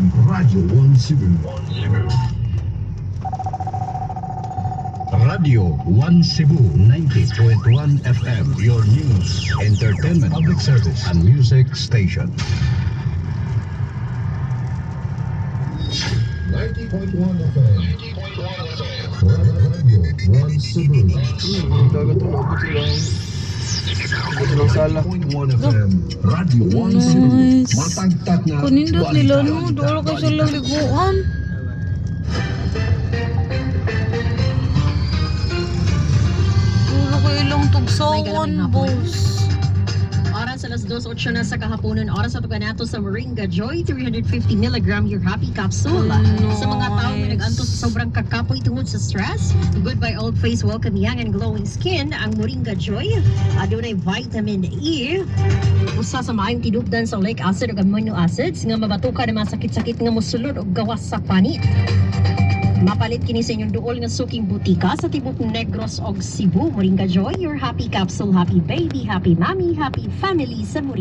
FM, Radio 1 Cebu. Radio 1 Cebu 90.1 FM, your news, entertainment, public service, and music station. 90.1 FM. Radio 1 Cebu. Gagatunog ko sila. Ito ng sala. 90.1 FM. Radio 1 Cebu. Nice. Matagtag na Kunindot nila no, doon ko sa liguan. Doon ko ilang tugsawan, boss. Oras alas 2:08 na sa kahaponan. Oras sa nato sa Moringa Joy 350 mg your happy capsule. Nice. Sa mga tao na nag-anto sa sobrang kakapoy tungod sa stress, goodbye old face, welcome young and glowing skin. Ang Moringa Joy adunay vitamin E. Usa sa maayong tinubdan sa lake acid ug amino acids nga mabatuka na mga sakit-sakit nga mosulod og gawas sa panit. Mapalit kini sa inyong duol nga suking butika sa tibok Negros og Cebu. Moringa Joy, your happy capsule, happy baby, happy mommy, happy family sa Moringa.